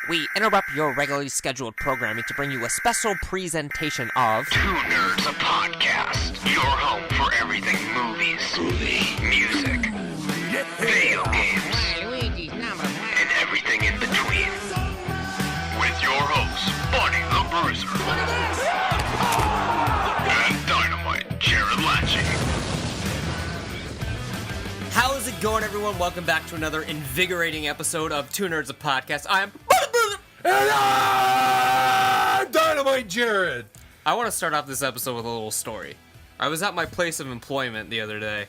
we interrupt your regularly scheduled programming to bring you a special presentation of Two Nerds, a podcast. Your home for everything movies, music, video games, and everything in between. With your hosts, Bunny the Bruiser, and Dynamite Jared Latching. How's it going, everyone? Welcome back to another invigorating episode of Two Nerds, a podcast. I am And I'm Dynamite Jared. I want to start off this episode with a little story. I was at my place of employment the other day,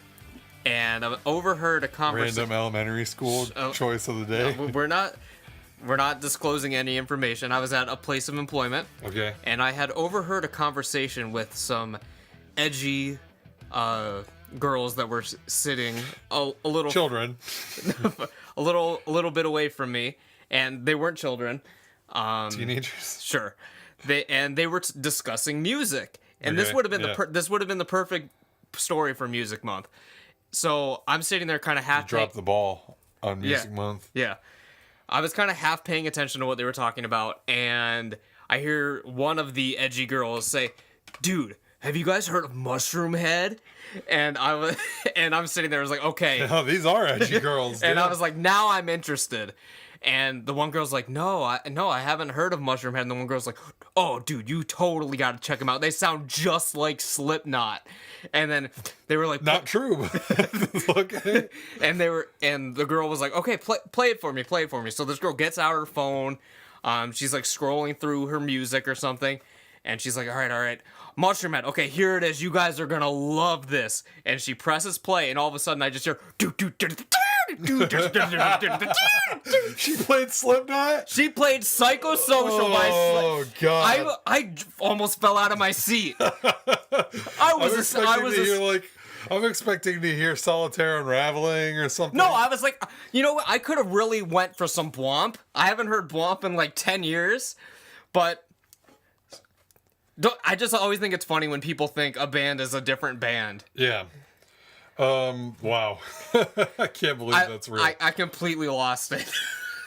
and I overheard a conversation. Random elementary school choice of the day. We're not disclosing any information. I was at a place of employment. Okay. And I had overheard a conversation with some edgy girls that were sitting a little Children. a little bit away from me, and they weren't children. Teenagers. Sure. They were discussing music, and this Okay, would have been yeah. this would have been the perfect story for Music Month. So I'm sitting there, kind of half. Drop the ball on Music Yeah. Month. Yeah, I was kind of half paying attention to what they were talking about, and I hear one of the edgy girls say, "Dude, have you guys heard of Mushroom Head?" And I'm sitting there, I was like, okay. Oh, these are edgy girls. And yeah. I was like, now I'm interested. And the one girl's like, no, I haven't heard of Mushroom Head. And the one girl's like, oh, dude, you totally got to check them out. They sound just like Slipknot. And then they were like, Not true. Okay. and the girl was like, okay, play it for me. So this girl gets out her phone. She's like scrolling through her music or something. And she's like, all right. Mushroom Head. Okay, here it is. You guys are gonna love this. And she presses play, and all of a sudden I just hear She played Slipknot? She played Psychosocial by Oh, God. I almost fell out of my seat. I'm expecting to hear Solitaire Unraveling or something. No, I was like, you know what? I could have really went for some Bwomp. I haven't heard Bwomp in like 10 years, but I just always think it's funny when people think a band is a different band. Yeah. Wow. I can't believe that's real. I completely lost it.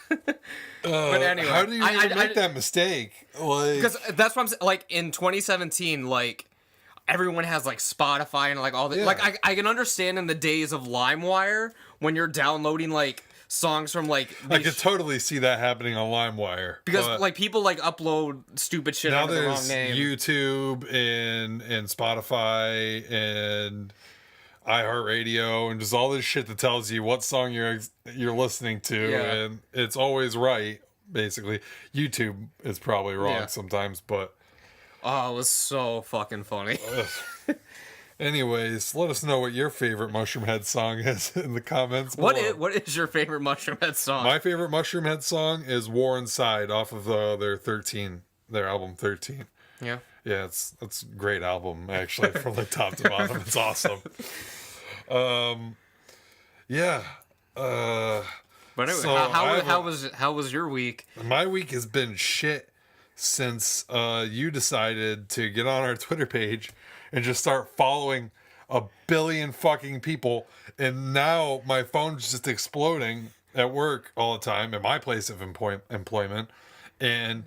But anyway, how do you even make that mistake? Because that's what I'm saying. Like in 2017, like everyone has like Spotify and like all the like I can understand in the days of LimeWire when you're downloading like songs from like I could totally see that happening on LimeWire because like people like upload stupid shit now under the wrong there's name. YouTube and Spotify and iHeartRadio and just all this shit that tells you what song you're listening to, and it's always right. Basically, YouTube is probably wrong sometimes, but oh, it was so fucking funny. Anyways, let us know what your favorite Mushroom Head song is in the comments below. What is your favorite Mushroom Head song? My favorite Mushroom Head song is War Inside off of their album 13. Yeah. Yeah, it's a great album, actually, from the top to bottom. It's awesome. Yeah. But anyway, so how was your week? My week has been shit since you decided to get on our Twitter page and just start following a billion fucking people, and now my phone's just exploding at work all the time at my place of employment, and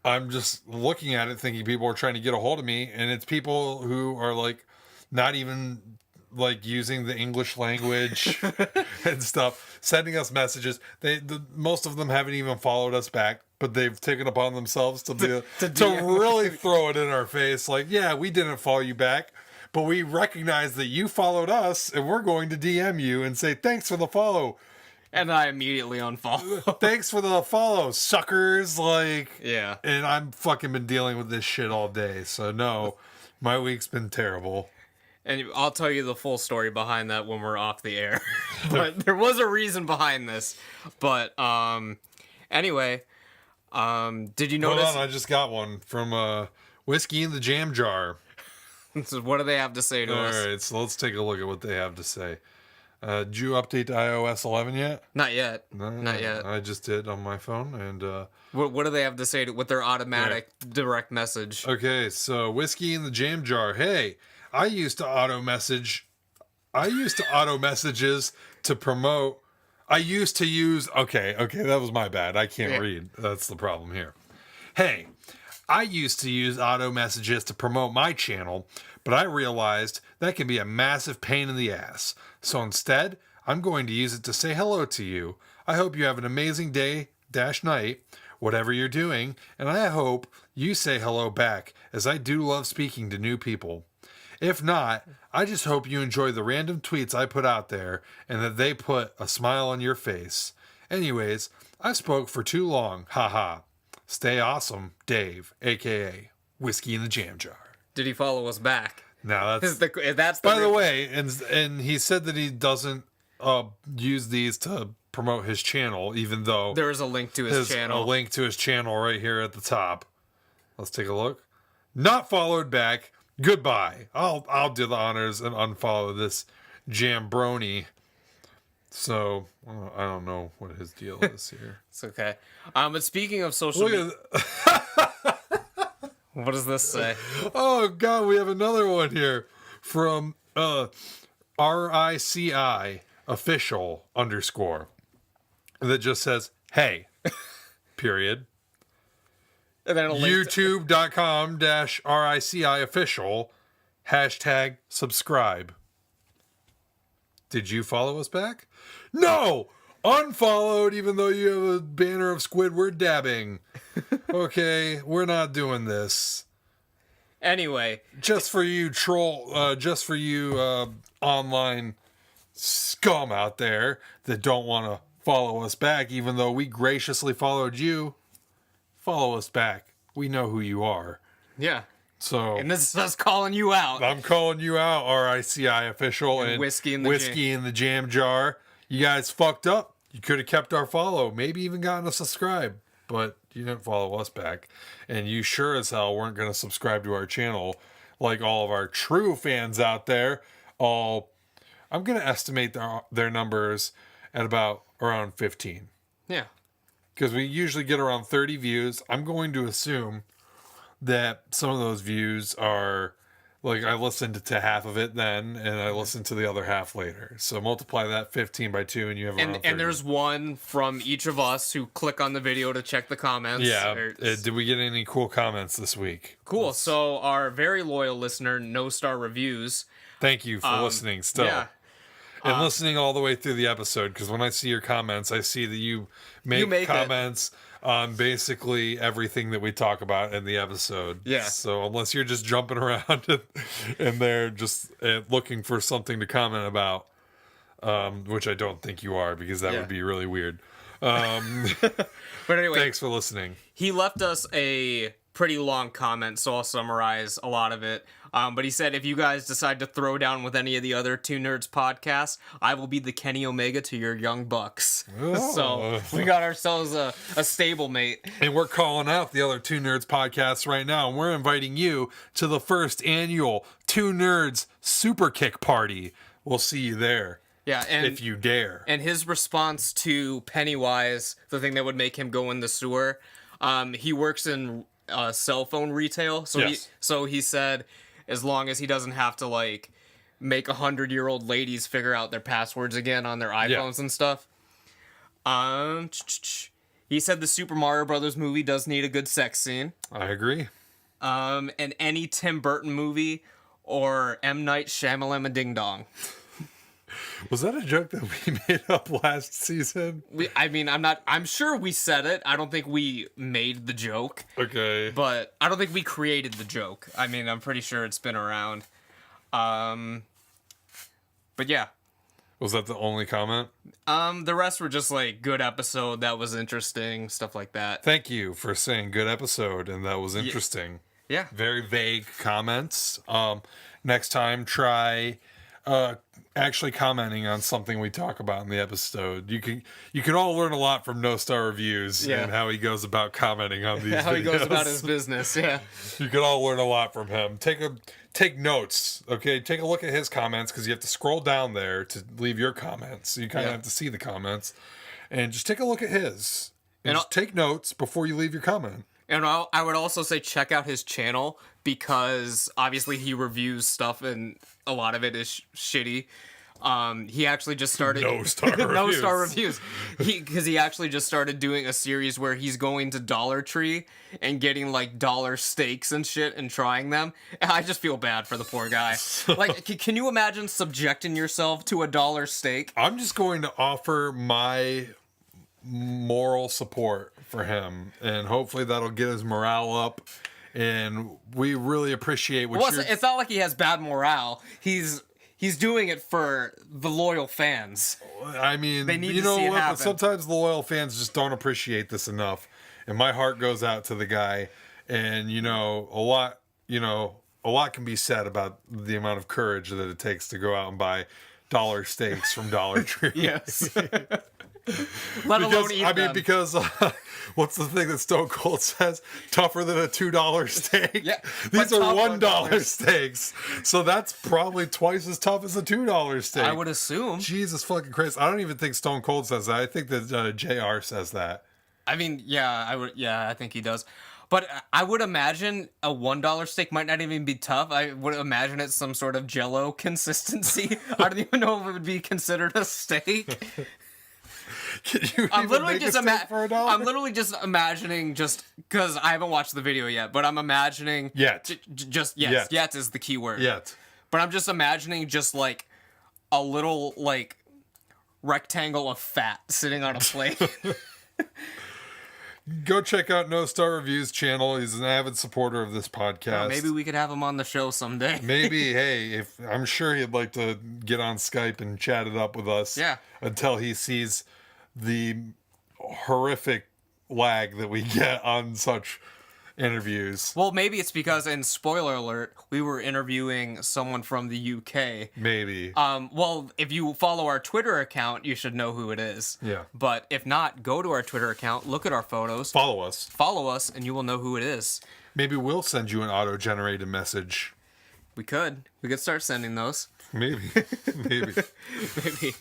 I'm just looking at it thinking people are trying to get a hold of me, and it's people who are like not even like using the English language and stuff, sending us messages. Most of them haven't even followed us back, but they've taken upon themselves to really throw it in our face. Like, yeah, we didn't follow you back, but we recognize that you followed us, and we're going to DM you and say, thanks for the follow. And I immediately unfollow. Thanks for the follow, suckers. Like, yeah. And I'm fucking been dealing with this shit all day. So no, my week's been terrible. And I'll tell you the full story behind that when we're off the air. But there was a reason behind this. But anyway, did you notice? Hold on, I just got one from Whiskey in the Jam Jar. So what do they have to say to us? All right, so let's take a look at what they have to say. Did you update to iOS 11 yet? Not yet. No, Not yet. I just did on my phone, and what do they have to say with their automatic direct message? okay, so Whiskey in the Jam Jar. Hey, I used to auto messages to promote I used to use. Okay, that was my bad. I can't read. That's the problem here. Hey, I used to use auto messages to promote my channel, but I realized that can be a massive pain in the ass. So instead, I'm going to use it to say hello to you. I hope you have an amazing day - night, whatever you're doing, and I hope you say hello back, as I do love speaking to new people. If not, I just hope you enjoy the random tweets I put out there and that they put a smile on your face. Anyways, I spoke for too long. Haha. Stay awesome, Dave, aka Whiskey in the Jam Jar. Did he follow us back? Now that's the by the way, and he said that he doesn't use these to promote his channel, even though there is a link to his channel. A link to his channel right here at the top. Let's take a look. Not followed back. Goodbye. I'll do the honors and unfollow this jambroni. So I don't know what his deal is here. It's okay. But speaking of social media, what does this say? Oh God, we have another one here from RICI official _ that just says hey period. And then YouTube.com/RICI official #subscribe. Did you follow us back? No! Unfollowed, even though you have a banner of Squidward dabbing. Okay, we're not doing this. Anyway. Just for you online scum out there that don't want to follow us back, even though we graciously followed you. Follow us back. We know who you are. Yeah. So, and this is us calling you out. I'm calling you out, RICI official and Whiskey in the Jam Jar. You guys fucked up. You could have kept our follow, maybe even gotten a subscribe, but you didn't follow us back. And you sure as hell weren't going to subscribe to our channel like all of our true fans out there. I'm going to estimate their numbers at about around 15. Yeah. Because we usually get around 30 views. I'm going to assume that some of those views are, like, I listened to half of it then, and I listened to the other half later. So multiply that 15 by 2, and you have around 30. And there's one from each of us who click on the video to check the comments. Yeah. Did we get any cool comments this week? Cool. So our very loyal listener, No Star Reviews. Thank you for listening still. Yeah. And listening all the way through the episode, because when I see your comments, I see that you make comments on basically everything that we talk about in the episode. Yeah. So unless you're just jumping around and they're just looking for something to comment about, which I don't think you are, because that would be really weird. But anyway, thanks for listening. He left us a pretty long comment, so I'll summarize a lot of it. But he said, if you guys decide to throw down with any of the other Two Nerds podcasts, I will be the Kenny Omega to your Young Bucks. Oh. So we got ourselves a stablemate. And we're calling out the other Two Nerds podcasts right now. And we're inviting you to the first annual Two Nerds Super Kick Party. We'll see you there. Yeah, and if you dare. And his response to Pennywise, the thing that would make him go in the sewer, he works in cell phone retail. So he said, as long as he doesn't have to like make 100-year-old ladies figure out their passwords again on their iPhones and stuff. He said the Super Mario Brothers movie does need a good sex scene. I agree. And any Tim Burton movie or M. Night Shyamalan Ding Dong. Was that a joke that we made up last season? I'm sure we said it. I don't think we made the joke. Okay. But I don't think we created the joke. I mean, I'm pretty sure it's been around. But yeah. Was that the only comment? The rest were just like, good episode, that was interesting, stuff like that. Thank you for saying good episode, and that was interesting. Yeah. Very vague comments. Next time, try actually commenting on something we talk about in the episode. You can all learn a lot from No Star Reviews and how he goes about commenting on these how videos. he goes about his business. Yeah. You can all learn a lot from him. Take notes, okay? Take a look at his comments, because you have to scroll down there to leave your comments. So you kind of have to see the comments, and just take a look at his. And just take notes before you leave your comment. And I would also say check out his channel, because obviously he reviews stuff and a lot of it is shitty. He actually just started No star no reviews. star reviews. Because he actually just started doing a series where he's going to Dollar Tree and getting like dollar steaks and shit and trying them. And I just feel bad for the poor guy. Like, can you imagine subjecting yourself to a dollar steak? I'm just going to offer my moral support for him, and hopefully that'll get his morale up. And we really appreciate what Well, you're... it's not like he has bad morale. He's doing it for the loyal fans. I mean, They need you to know see it what? But happen. sometimes the loyal fans just don't appreciate this enough, and my heart goes out to the guy. And a lot can be said about the amount of courage that it takes to go out and buy dollar steaks from Dollar Tree. Yes. Let alone eat them. Because what's the thing that Stone Cold says? Tougher than a $2 steak. Yeah, These but are tough $1 steaks, so that's probably twice as tough as a $2 steak. I would assume. Jesus fucking Christ! I don't even think Stone Cold says that. I think that JR says that. I mean, yeah, I would. Yeah, I think he does. But I would imagine a $1 steak might not even be tough. I would imagine it's some sort of Jell-O consistency. I don't even know if it would be considered a steak. Can you I'm even literally make just a steak for $1? I'm literally just imagining, just because I haven't watched the video yet, but I'm imagining Yet. Just Yet. yet is the key word. Yet. But I'm just imagining just like a little like rectangle of fat sitting on a plate. Go check out No Star Reviews channel. He's an avid supporter of this podcast. Maybe we could have him on the show someday. Maybe, hey, if I'm sure he'd like to get on Skype and chat it up with us. Yeah. Until he sees the horrific lag that we get on such interviews. Well, maybe it's because, in spoiler alert, we were interviewing someone from the UK. Maybe. Well, if you follow our Twitter account, you should know who it is. Yeah. But if not, go to our Twitter account, look at our photos, Follow us. follow us, and you will know who it is. Maybe we'll send you an auto-generated message. We could start sending those. Maybe. Maybe. Maybe.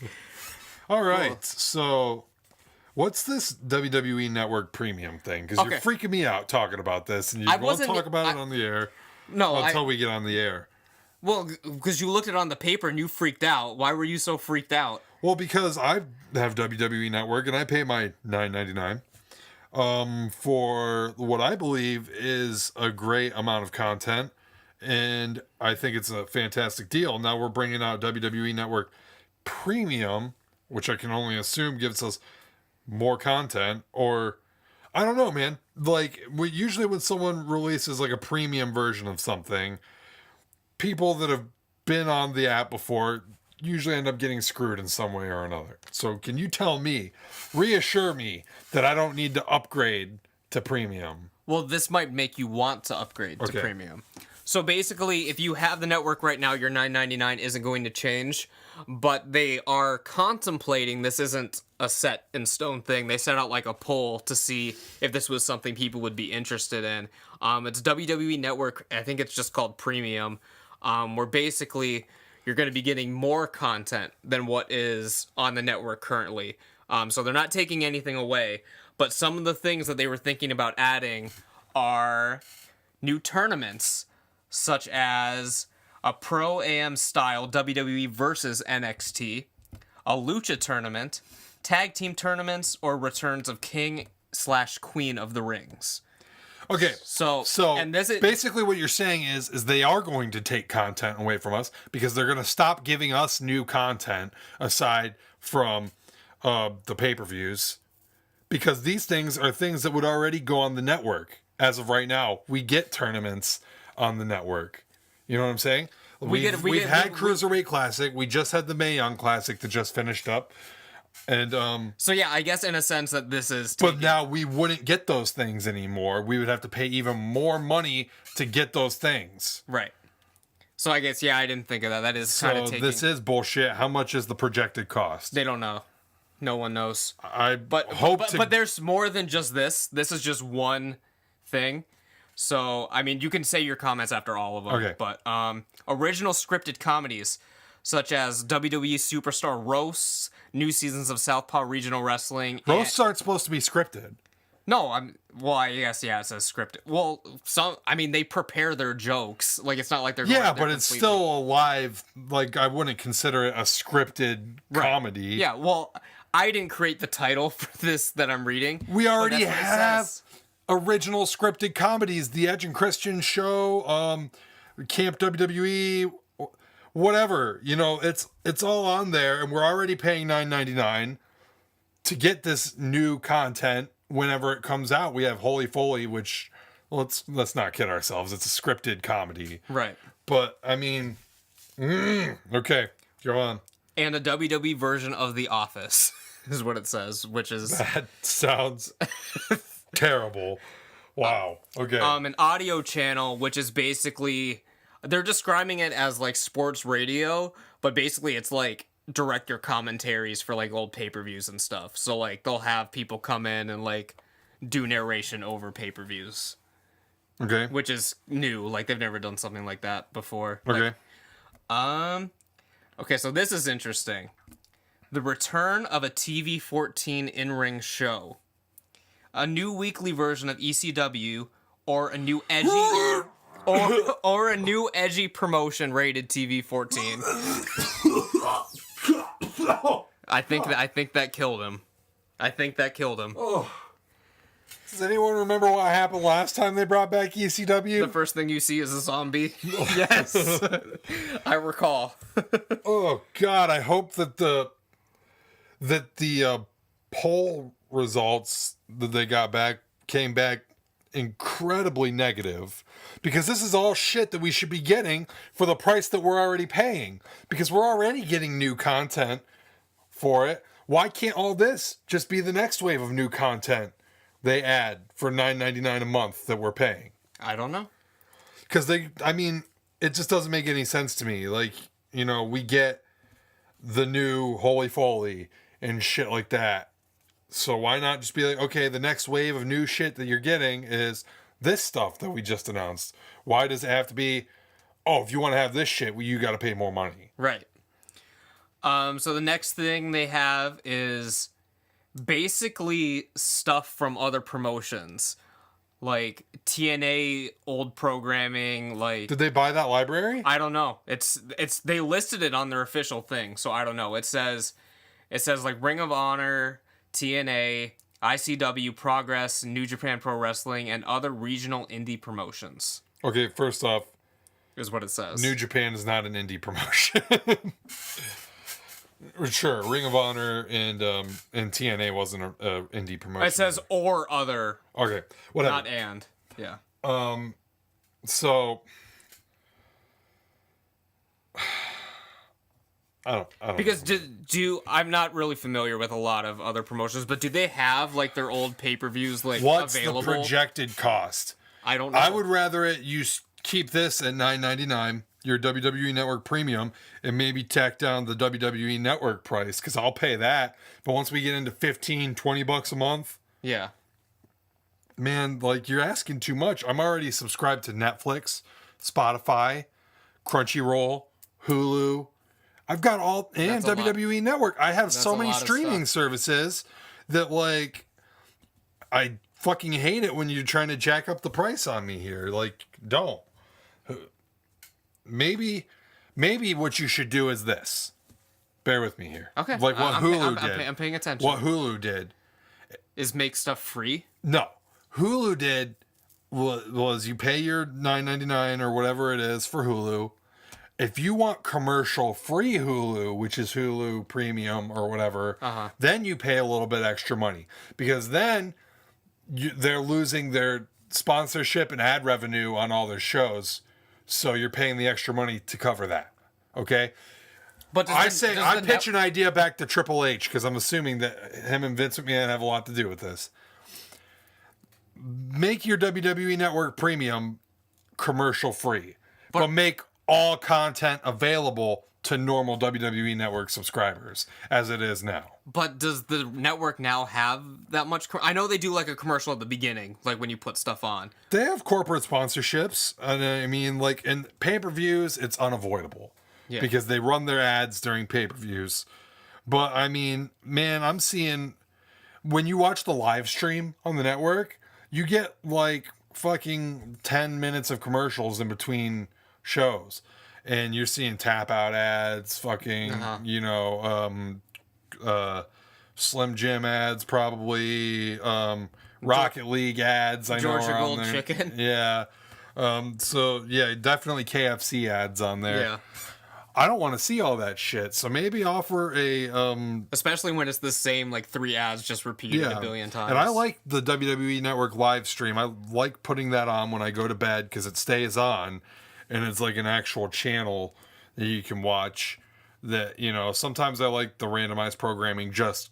All right. Cool. So, what's this WWE Network Premium thing? Because you're Okay. freaking me out talking about this, and you I won't wasn't- talk about it I- on the air No, until we get on the air. well, because you looked it on the paper and you freaked out. Why were you so freaked out? Well, because I have WWE Network and I pay my $9.99 for what I believe is a great amount of content, and I think it's a fantastic deal. Now we're bringing out WWE Network Premium, which I can only assume gives us more content, or I don't know, man. Like, usually when someone releases like a premium version of something, people that have been on the app before usually end up getting screwed in some way or another. So can you reassure me that I don't need to upgrade to premium? Well, this might make you want to upgrade to Okay. premium. So basically, if you have the network right now, your $9.99 isn't going to change, but they are contemplating, this isn't a set in stone thing. They sent out like a poll to see if this was something people would be interested in. It's WWE Network, I think it's just called Premium, where basically you're going to be getting more content than what is on the network currently. So they're not taking anything away, but some of the things that they were thinking about adding are new tournaments, such as a Pro-Am style WWE versus NXT, a Lucha tournament, tag team tournaments, or returns of King/Queen of the Rings. Okay, So and this is basically what you're saying is they are going to take content away from us because they're going to stop giving us new content aside from the pay-per-views, because these things are things that would already go on the network. As of right now, we get tournaments on the network. You know what I'm saying? We've had Cruiserweight Classic. We just had the Mae Young Classic that just finished up. And so yeah, I guess in a sense that this is but now we wouldn't get those things anymore. We would have to pay even more money to get those things. right. So I guess I didn't think of that. That is kind of So taking. this is bullshit. How much is the projected cost? They don't know. No one knows. But But there's more than just this. This is just one thing. So, I mean, you can say your comments after all of them. Okay. But original scripted comedies, such as WWE Superstar Roasts, new seasons of Southpaw Regional Wrestling. roasts aren't supposed to be scripted. No, I guess, yeah, it says scripted. Well, they prepare their jokes. Like, it's not like they're Yeah, going there but it's completely. still a live, like, I wouldn't consider it a scripted comedy. Yeah, well, I didn't create the title for this that I'm reading. We already but that's what it have says. original scripted comedies. The Edge and Christian Show, Camp WWE, whatever. You know, it's all on there, and we're already paying $9.99 to get this new content whenever it comes out. We have Holy Foley, which let's not kid ourselves. It's a scripted comedy. Right. But I mean, okay, go on. And a WWE version of The Office is what it says, which is That sounds terrible. Wow. Okay. an audio channel, which is basically, they're describing it as like sports radio, but basically it's like director commentaries for like old pay-per-views and stuff. So like they'll have people come in and like do narration over pay-per-views, Okay. which is new. Like they've never done something like that before. Okay. Okay, so this is interesting. The return of a TV-14 in-ring show. A new weekly version of ECW, or a new edgy or a new edgy promotion rated TV-14. I think that killed him. Does anyone remember what happened last time they brought back ECW? The first thing you see is a zombie. Yes. I recall. Oh God! I hope that the poll results that they got back came back incredibly negative, because this is all shit that we should be getting for the price that we're already paying, because we're already getting new content for it. Why can't all this just be the next wave of new content they add for $9.99 a month that we're paying? I don't know. Because it just doesn't make any sense to me. Like, you know, we get the new Holy Foley and shit like that. So why not just be like, okay, the next wave of new shit that you're getting is this stuff that we just announced. Why does it have to be, oh, if you want to have this shit, well, you got to pay more money? Right. So the next thing they have is basically stuff from other promotions, like TNA old programming. Like, Did they buy that library? I don't know. It's they listed it on their official thing, so I don't know. It says like Ring of Honor, TNA, ICW, Progress, New Japan Pro Wrestling, and other regional indie promotions. Okay, first off, Is what it says. New Japan is not an indie promotion. Sure, Ring of Honor and TNA wasn't a indie promotion. It says or other, Okay, whatever. not and. Yeah. So I don't Because I'm not really familiar with a lot of other promotions, but do they have like their old pay-per-views like What's available? the projected cost? I don't know. I would rather keep this at $9.99, your WWE Network Premium, and maybe tack down the WWE Network price, because I'll pay that. But once we get into $15-20 a month, Yeah. man, like, you're asking too much. I'm already subscribed to Netflix, Spotify, Crunchyroll, Hulu. I've got all, and That's a lot. WWE Network. I have so a many lot of streaming stuff. services that, like, I fucking hate it when you're trying to jack up the price on me here. Like, don't. Maybe what you should do is this. Bear with me here. Okay. Like what Hulu did. I'm paying attention. What Hulu did. Is make stuff free? No. Hulu did was you pay your $9.99 or whatever it is for Hulu. If you want commercial-free Hulu, which is Hulu Premium or whatever, then you pay a little bit extra money. Because then they're losing their sponsorship and ad revenue on all their shows. So you're paying the extra money to cover that. Okay? But I pitch an idea back to Triple H, because I'm assuming that him and Vince McMahon have a lot to do with this. Make your WWE Network Premium commercial-free. But make all content available to normal WWE Network subscribers, as it is now. But does the network now have that much? I know they do like a commercial at the beginning, like when you put stuff on. They have corporate sponsorships. And I mean, like, in pay-per-views, it's unavoidable. Yeah. Because they run their ads during pay-per-views. But, I mean, man, I'm seeing when you watch the live stream on the network, you get like fucking 10 minutes of commercials in between shows. And you're seeing tap out ads, fucking, Slim Jim ads, probably, Rocket League ads. I know Georgia are Gold on there. Chicken. Yeah. So yeah, definitely KFC ads on there. Yeah. I don't want to see all that shit. So maybe offer a especially when it's the same like 3 ads just repeated a billion times. And I like the WWE Network live stream. I like putting that on when I go to bed because it stays on, and it's like an actual channel that you can watch. That, you know, sometimes I like the randomized programming just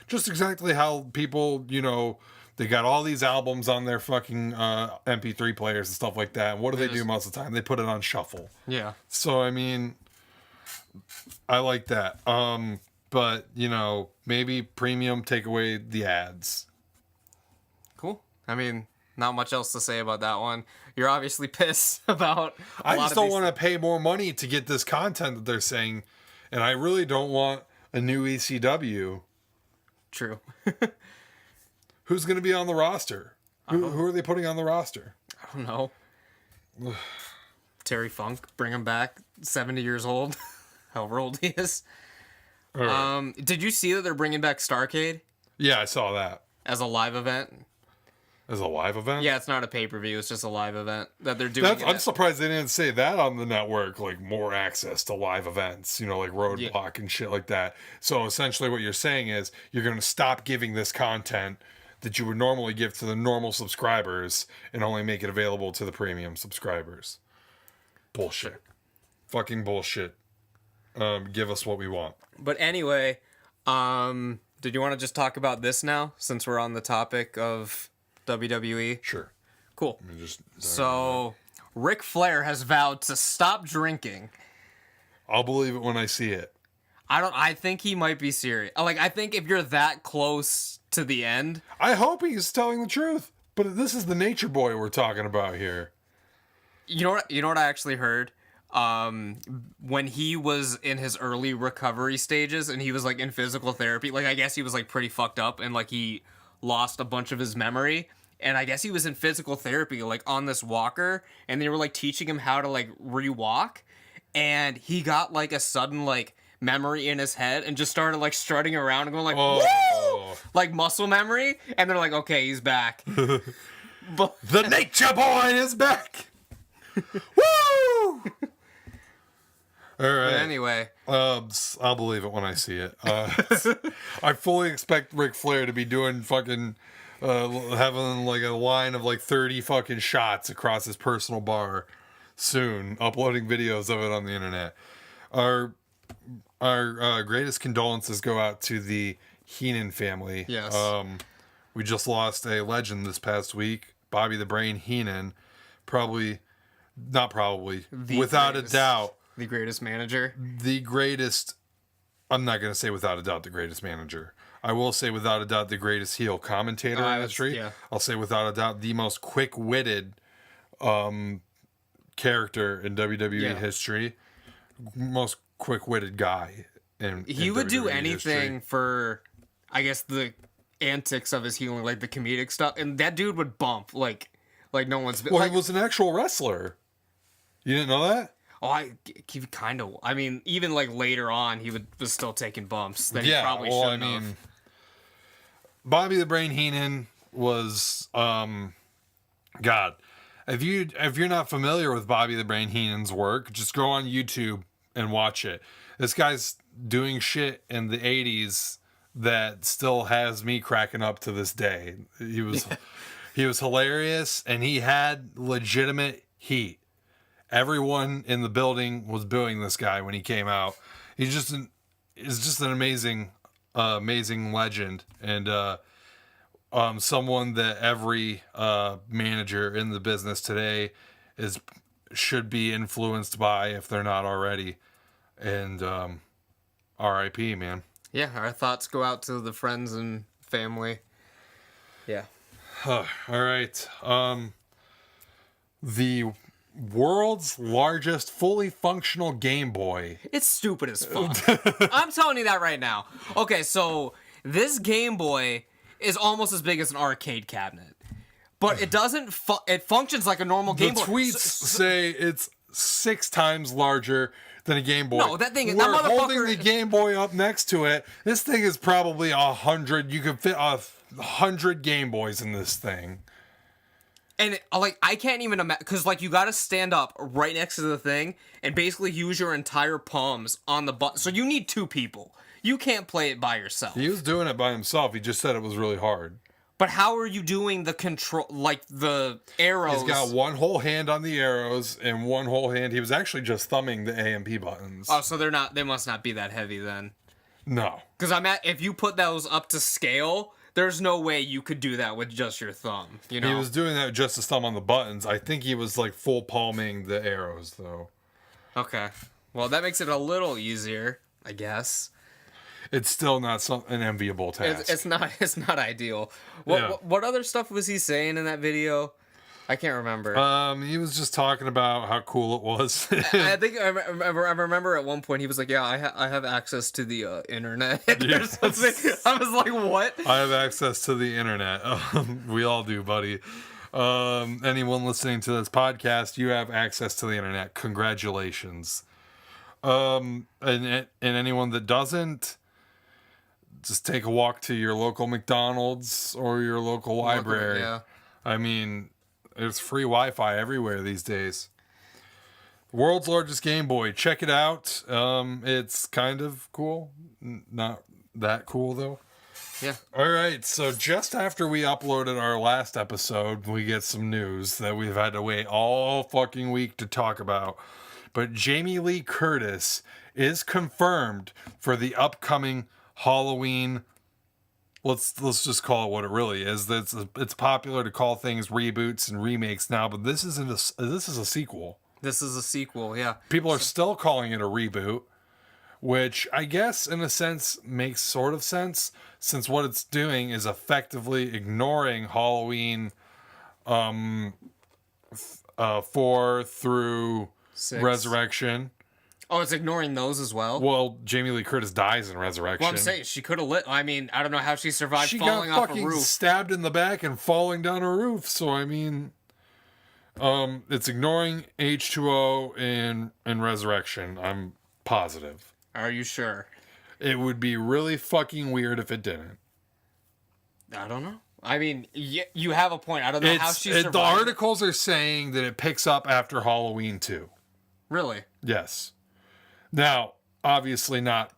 exactly how people, you know, they got all these albums on their fucking MP3 players and stuff like that. And what do they do most of the time? They put it on shuffle. Yeah. So I mean, I like that. But, you know, maybe premium, take away the ads. Cool. I mean, not much else to say about that one. You're obviously pissed about I just don't want to pay more money to get this content that they're saying. And I really don't want a new ECW. True. Who's going to be on the roster? Who are they putting on the roster? I don't know. Terry Funk, bring him back. 70 years old. However old he is. Right. Did you see that they're bringing back Starrcade Yeah, I saw that. as a live event? As a live event? Yeah, it's not a pay-per-view. It's just a live event that they're doing. I'm surprised they didn't say that on the network, like more access to live events, you know, like Roadblock and shit like that. So essentially what you're saying is you're going to stop giving this content that you would normally give to the normal subscribers and only make it available to the premium subscribers. Bullshit. Fucking bullshit. Give us what we want. But anyway, did you want to just talk about this now, since we're on the topic of WWE? Sure. Cool. So, Ric Flair has vowed to stop drinking. I'll believe it when I see it. I think he might be serious. Like, I think if you're that close to the end, I hope he's telling the truth. But this is the Nature Boy we're talking about here. you know what I actually heard? When he was in his early recovery stages and he was like in physical therapy, like I guess he was like pretty fucked up and like he lost a bunch of his memory. And I guess he was in physical therapy, like on this walker, and they were like teaching him how to like re-walk. And he got like a sudden like memory in his head and just started like strutting around and going like, woo! Like muscle memory. And they're like, okay, he's back. But The Nature Boy is back! Woo! All right. But anyway, I'll believe it when I see it. I fully expect Ric Flair to be doing fucking, having like a line of like 30 fucking shots across his personal bar soon, uploading videos of it on the internet. Our greatest condolences go out to the Heenan family. Yes. We just lost a legend this past week, Bobby the Brain Heenan. Without a doubt, the greatest manager. the greatest. I'm not going to say without a doubt the greatest manager. I will say without a doubt the greatest heel commentator in history. yeah. I'll say without a doubt the most quick-witted character in WWE history. Most quick-witted guy He would do WWE anything history. for, I guess, the antics of his healing, like the comedic stuff. And that dude would bump like no one's been. Well, Like, he was an actual wrestler. You didn't know that? he kind of. I mean, even like later on, he was still taking bumps that he probably well, shouldn't have. Bobby the Brain Heenan was God. If you're not familiar with Bobby the Brain Heenan's work, just go on YouTube and watch it. This guy's doing shit in the 80s that still has me cracking up to this day. He was hilarious and he had legitimate heat. Everyone in the building was booing this guy when he came out. He's just an amazing legend and someone that every manager in the business today should be influenced by if they're not already. And R.I.P. man. Yeah, our thoughts go out to the friends and family. Yeah. All right. The world's largest fully functional Game Boy. It's stupid as fuck. I'm telling you that right now. Okay, so this Game Boy is almost as big as an arcade cabinet. But it doesn't. It functions like a normal The Game Boy. tweets say it's 6 times larger than a Game Boy. No, that thing. We're That holding motherfucker. the Game Boy up next to it. This thing is probably 100. You could fit 100 Game Boys in this thing. And I can't even imagine, because you got to stand up right next to the thing and basically use your entire palms on the button. So you need 2 people. You can't play it by yourself. He was doing it by himself. He just said it was really hard. But how are you doing the control, the arrows? He's got one whole hand on the arrows and one whole hand. He was actually just thumbing the A and P buttons. Oh, so they must not be that heavy then. No. Because if you put those up to scale, there's no way you could do that with just your thumb. You know, He was doing that just his thumb on the buttons. I think he was full palming the arrows though. Okay. Well, that makes it a little easier, I guess. It's still not an enviable task. It's not ideal. What other stuff was he saying in that video? I can't remember. He was just talking about how cool it was. I think I remember at one point he was like, "Yeah, I have access to the internet." Or something. I was like, "What?" I have access to the internet. We all do, buddy. Anyone listening to this podcast, you have access to the internet. Congratulations. And anyone that doesn't, just take a walk to your local McDonald's or your local library. Yeah. I mean, there's free Wi-Fi everywhere these days. World's largest Game Boy. Check it out. It's kind of cool. Not that cool, though. Yeah. All right. So just after we uploaded our last episode, we get some news that we've had to wait all fucking week to talk about. But Jamie Lee Curtis is confirmed for the upcoming Halloween. Let's just call it what it really is. It's popular to call things reboots and remakes now, but this is a sequel. This is a sequel, yeah. People are still calling it a reboot, which I guess in a sense makes sort of sense, since what it's doing is effectively ignoring Halloween 4 through 6. Resurrection. Oh, it's ignoring those as well? Well, Jamie Lee Curtis dies in Resurrection. Well, I'm saying she could have lit. I mean, I don't know how she survived falling got off a fucking roof. stabbed in the back and falling down a roof. So I mean, it's ignoring H2O in Resurrection. I'm positive. Are you sure? It would be really fucking weird if it didn't. I don't know. I mean, you have a point. I don't know how she survived. The articles are saying that it picks up after Halloween 2. Really? Yes. Now, obviously not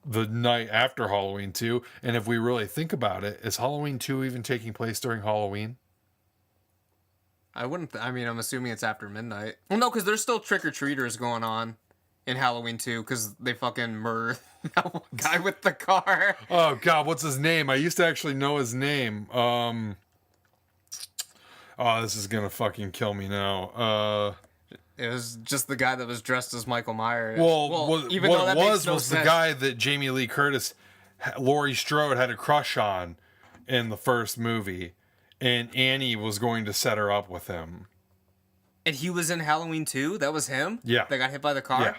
the night after Halloween 2. And if we really think about it, is Halloween 2 even taking place during Halloween? I wouldn't. I mean, I'm assuming it's after midnight. Well, no, because there's still trick-or-treaters going on in Halloween 2 because they fucking murder that one guy with the car. Oh, God, what's his name? I used to actually know his name. Oh, this is going to fucking kill me now. It was just the guy that was dressed as Michael Myers. What even though that makes no was sense. the guy that Jamie Lee Curtis, Laurie Strode had a crush on in the first movie, and Annie was going to set her up with him. And he was in Halloween 2? That was him? Yeah. That got hit by the car? Yeah.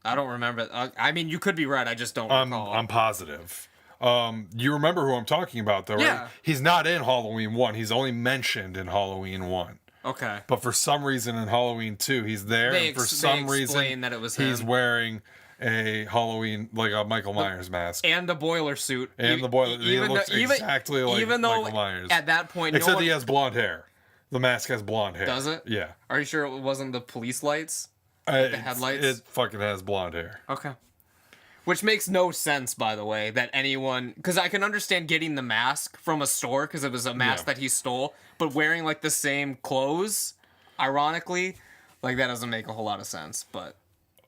I don't remember. I mean, you could be right. I just don't recall. I'm positive. You remember who I'm talking about, though, right? Yeah. He's not in Halloween 1. He's only mentioned in Halloween 1. Okay. But for some reason in Halloween 2, he's there. And for some reason, that it was he's him. wearing a Halloween, like a Michael Myers mask. And the boiler suit. And the boiler. He looks exactly like Michael Myers. At that point, Except he has blonde hair. The mask has blonde hair. Does it? Yeah. Are you sure it wasn't the police lights? The headlights? It fucking has blonde hair. Okay. Which makes no sense, by the way, that anyone... Because I can understand getting the mask from a store, because it was a mask that he stole, but wearing, the same clothes, ironically, that doesn't make a whole lot of sense, but...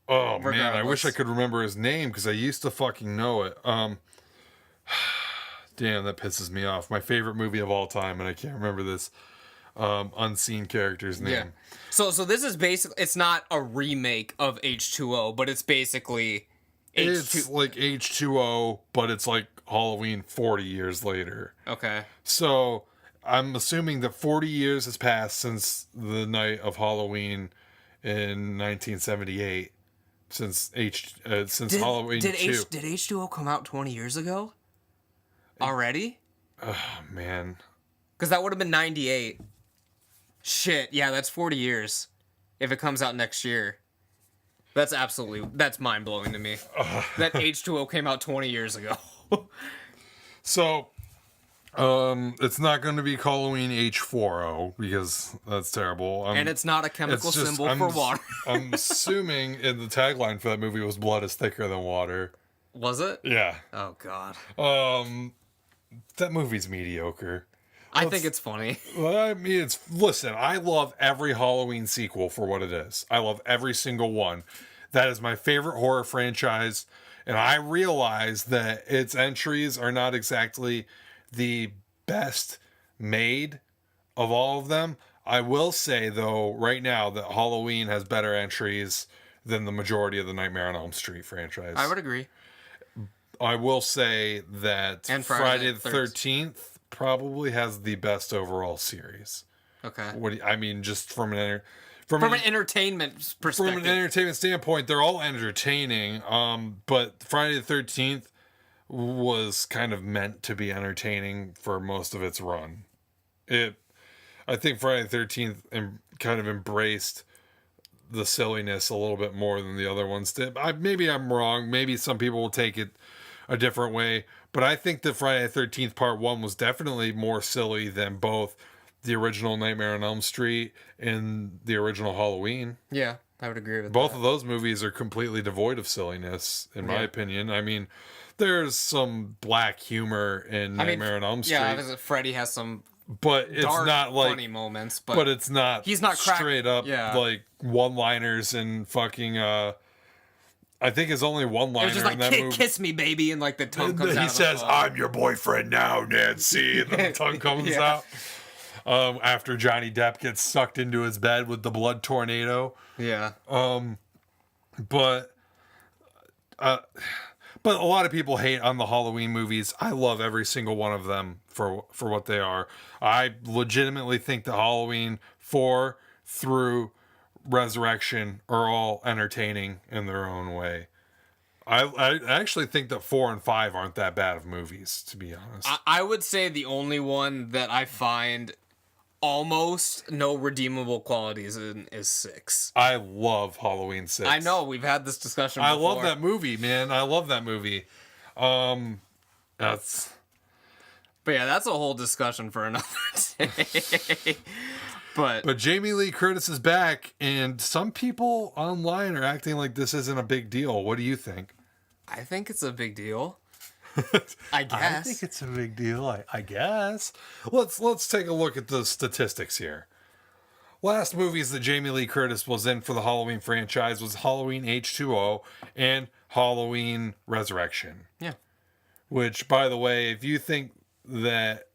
Oh, man, I wish I could remember his name, because I used to fucking know it. Damn, that pisses me off. My favorite movie of all time, and I can't remember this unseen character's name. Yeah. So this is basically... It's not a remake of H2O, but it's basically... It's like H2O, but it's like Halloween 40 years later. Okay. So I'm assuming that 40 years has passed since the night of Halloween in 1978. Since Halloween 2. Did H2O come out 20 years ago? Already? Oh, man. Because that would have been 98. Shit, yeah, that's 40 years. If it comes out next year. That's mind-blowing to me. That H2O came out 20 years ago. So, it's not going to be Halloween H4O because that's terrible. And it's not a chemical symbol for water. I'm assuming in the tagline for that movie was blood is thicker than water. Was it? Yeah. Oh, God. That movie's mediocre. I think it's funny. I mean, listen, I love every Halloween sequel for what it is. I love every single one. That is my favorite horror franchise. And I realize that its entries are not exactly the best made of all of them. I will say, though, right now that Halloween has better entries than the majority of the Nightmare on Elm Street franchise. I would agree. I will say that And Friday the 13th probably has the best overall series. Okay. I mean, just from an entertainment perspective. From an entertainment standpoint, they're all entertaining. But Friday the 13th was kind of meant to be entertaining for most of its run. I think Friday the 13th kind of embraced the silliness a little bit more than the other ones did. Maybe I'm wrong. Maybe some people will take it a different way. But I think that Friday the 13th Part 1 was definitely more silly than both the original Nightmare on Elm Street and the original Halloween. Yeah, I would agree with Both that. of those movies are completely devoid of silliness, in my opinion. I mean, there's some black humor in Nightmare on Elm Street. Yeah, Freddy has some but it's dark, not like funny moments. but it's not he's not straight up like one-liners and fucking I think his only one-liner It was just like, in that movie. kiss me, baby, and like the tongue comes out. He says, "I'm your boyfriend now, Nancy," and the tongue comes out. After Johnny Depp gets sucked into his bed with the blood tornado. Yeah. But a lot of people hate on the Halloween movies. I love every single one of them for what they are. I legitimately think that Halloween 4 through Resurrection are all entertaining in their own way. I actually think that 4 and 5 aren't that bad of movies, to be honest. I would say the only one that I find almost no redeemable qualities in is 6. I love Halloween 6. I know, we've had this discussion before. I love that movie, man. I love that movie. That's... But yeah, that's a whole discussion for another day. But Jamie Lee Curtis is back, and some people online are acting like this isn't a big deal. What do you think? I think it's a big deal. I guess. I think it's a big deal. I guess. Let's take a look at the statistics here. Last movies that Jamie Lee Curtis was in for the Halloween franchise was Halloween H2O and Halloween Resurrection. Yeah. Which, by the way, if you think that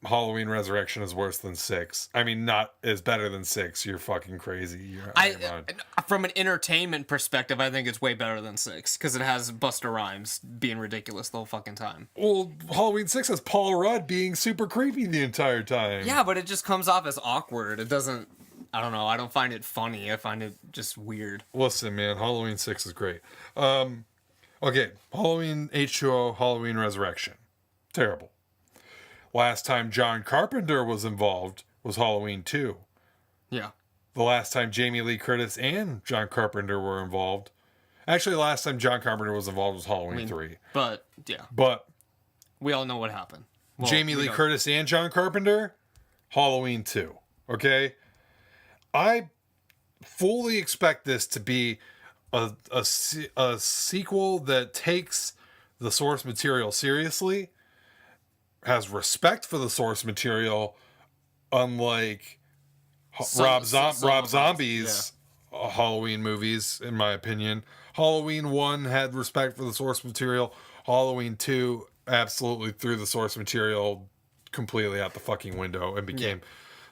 Halloween Resurrection is worse than 6, I mean, not is better than 6, you're fucking crazy. You're out of your mind. From an entertainment perspective, I think it's way better than 6 because it has Busta Rhymes being ridiculous the whole fucking time. Well, Halloween 6 has Paul Rudd being super creepy the entire time. Yeah, but it just comes off as awkward. It doesn't. I don't know. I don't find it funny. I find it just weird. Listen, man, Halloween 6 is great. Okay, Halloween H2O, Halloween Resurrection. Terrible. Last time John Carpenter was involved was Halloween 2. Yeah. The last time Jamie Lee Curtis and John Carpenter were involved. Actually, the last time John Carpenter was involved was Halloween 3. But, yeah. But we all know what happened. Well, Jamie Lee Curtis and John Carpenter, Halloween 2. Okay? I fully expect this to be a sequel that takes the source material seriously, has respect for the source material, unlike Rob Zombie's Halloween movies, in my opinion. Halloween 1 had respect for the source material. Halloween 2 absolutely threw the source material completely out the fucking window and became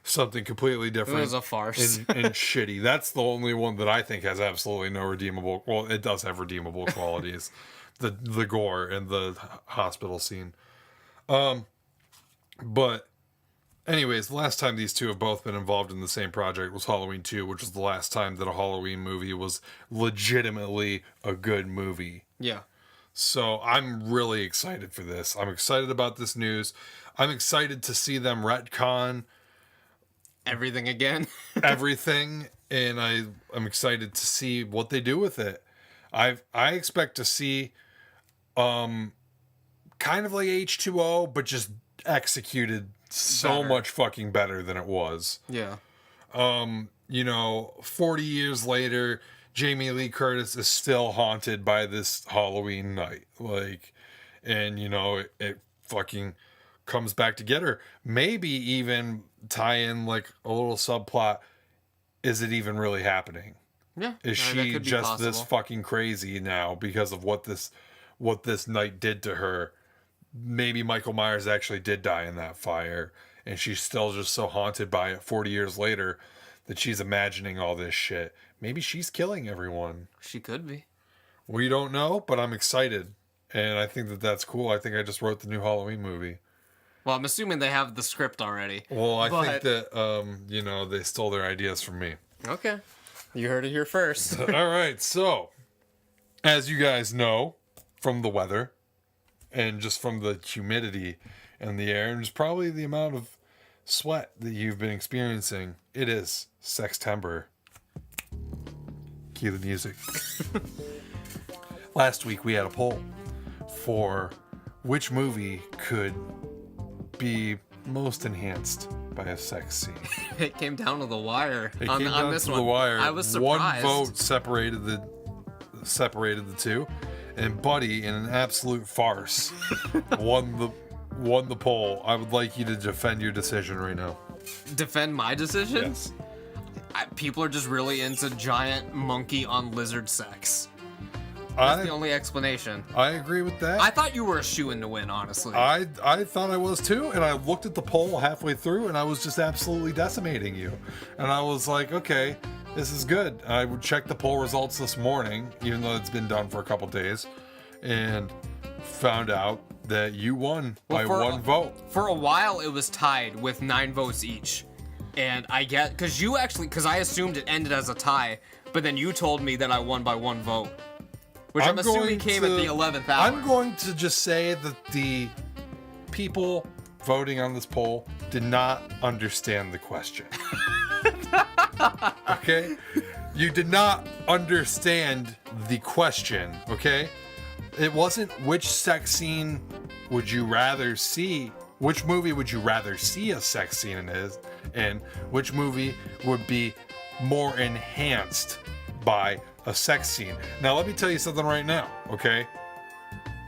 something completely different. It was a farce. and shitty. That's the only one that I think has absolutely no redeemable... Well, it does have redeemable qualities. The gore and the hospital scene. But anyways, the last time these two have both been involved in the same project was Halloween 2, which was the last time that a Halloween movie was legitimately a good movie. Yeah. So I'm really excited for this. I'm excited about this news. I'm excited to see them retcon Everything again. everything, and I'm excited to see what they do with it. I expect to see kind of like H2O, but just executed so Better. much fucking better than it was. Yeah. 40 years later, Jamie Lee Curtis is still haunted by this Halloween night. Like, and it fucking comes back to get her. Maybe even tie in like a little subplot. Is it even really happening? Yeah. Is she just this fucking crazy now because of what this night did to her? Maybe Michael Myers actually did die in that fire, and she's still just so haunted by it 40 years later that she's imagining all this shit. Maybe she's killing everyone. She could be. We don't know, but I'm excited, and I think that that's cool. I think I just wrote the new Halloween movie. Well, I'm assuming they have the script already. Well, I think that they stole their ideas from me. Okay. You heard it here first. All right, so as you guys know from the weather and just from the humidity in the air and just probably the amount of sweat that you've been experiencing, it is Sextember. Cue the music. Last week we had a poll for which movie could be most enhanced by a sex scene. It came down to the wire. It on came down this to one. the wire. I was surprised. One vote separated the two, and Buddy, in an absolute farce, won the poll. I would like you to defend your decision right now. Defend my decision? Yes. People are just really into giant monkey on lizard sex. That's the only explanation. I agree with that. I thought you were a shoo-in to win, honestly. I thought I was too, and I looked at the poll halfway through, and I was just absolutely decimating you. And I was like, okay, this is good. I would check the poll results this morning, even though it's been done for a couple days, and found out that you won by one vote. For a while, it was tied with 9 votes each. And I get, because I assumed it ended as a tie, but then you told me that I won by 1 vote. Which I'm assuming came at the 11th hour. I'm going to just say that the people voting on this poll did not understand the question. Okay? You did not understand the question, okay? It wasn't which sex scene would you rather see, which movie would you rather see a sex scene in, which movie would be more enhanced by a sex scene. Now, let me tell you something right now, okay?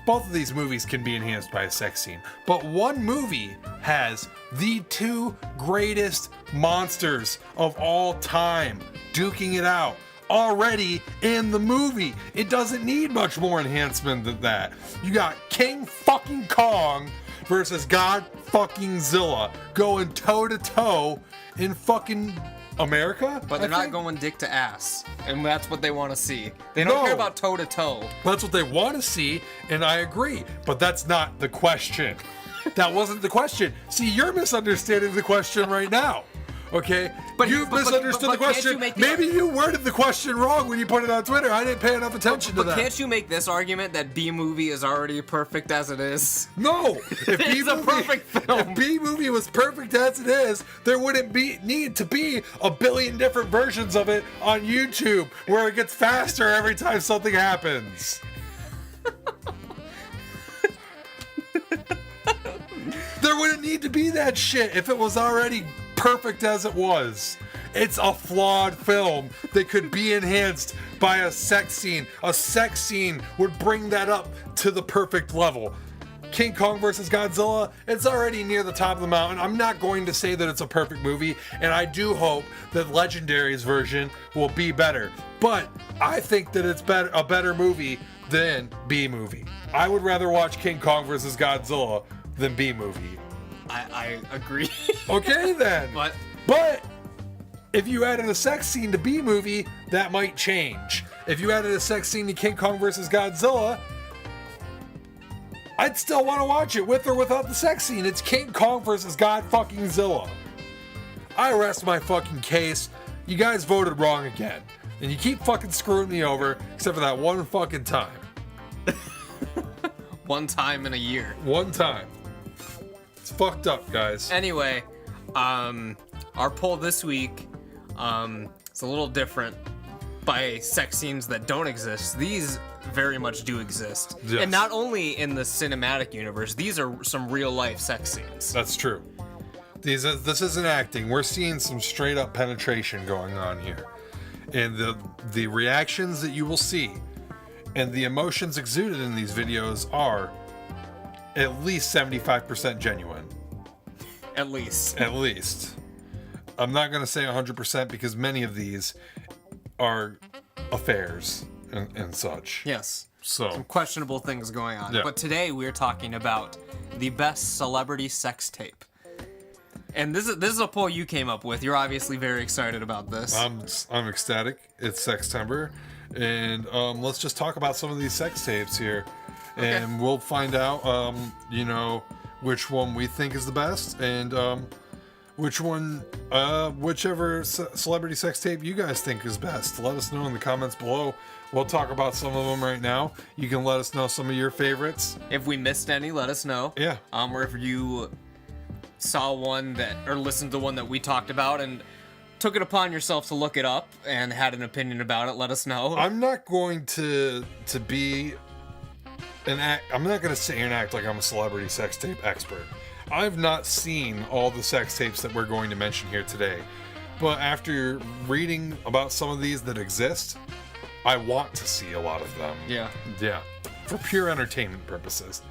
Both of these movies can be enhanced by a sex scene, but one movie has the 2 greatest monsters of all time duking it out already in the movie. It doesn't need much more enhancement than that. You got King fucking Kong versus God fucking Zilla going toe to toe in fucking America? But they're not going dick to ass, and that's what they want to see. They don't care about toe to toe. That's what they want to see, and I agree. But that's not the question. That wasn't the question. See, you're misunderstanding the question right now. Okay? But You've misunderstood the question. Maybe you worded the question wrong when you put it on Twitter. I didn't pay enough attention to that. But can't you make this argument that B movie is already perfect as it is? No. If It's a perfect film. If B movie was perfect as it is, there wouldn't need to be a billion different versions of it on YouTube where it gets faster every time something happens. There wouldn't need to be that shit if it was already perfect as it was. It's a flawed film that could be enhanced by a sex scene. A sex scene would bring that up to the perfect level. King Kong versus Godzilla, it's already near the top of the mountain. I'm not going to say that it's a perfect movie, and I do hope that Legendary's version will be better. But I think that it's a better movie than B movie. I would rather watch King Kong versus Godzilla than B movie. I agree. Okay then. But if you added a sex scene to B movie, that might change. If you added a sex scene to King Kong versus Godzilla, I'd still want to watch it with or without the sex scene. It's King Kong versus God fucking Zilla. I rest my fucking case. You guys voted wrong again. And you keep fucking screwing me over, except for that one fucking time. One time in a year. One time. It's fucked up, guys. Anyway, our poll this week, it's a little different by sex scenes that don't exist. These very much do exist. Yes. And not only in the cinematic universe, these are some real life sex scenes. That's true. This isn't acting. We're seeing some straight up penetration going on here. And the reactions that you will see and the emotions exuded in these videos are at least 75% genuine. At least. At least. I'm not going to say 100% because many of these are affairs and such. Yes. So Some questionable things going on. Yeah. But today we're talking about the best celebrity sex tape. And this is a poll you came up with. You're obviously very excited about this. I'm ecstatic. It's Sextember, and let's just talk about some of these sex tapes here, and we'll find out, which one we think is the best, and which one, whichever celebrity sex tape you guys think is best. Let us know in the comments below. We'll talk about some of them right now. You can let us know some of your favorites. If we missed any, let us know. Yeah. Or if you saw one or listened to one that we talked about and took it upon yourself to look it up and had an opinion about it, let us know. I'm not going to be I'm not going to sit here and act like I'm a celebrity sex tape expert. I've not seen all the sex tapes that we're going to mention here today, but after reading about some of these that exist, I want to see a lot of them. Yeah. Yeah. For pure entertainment purposes.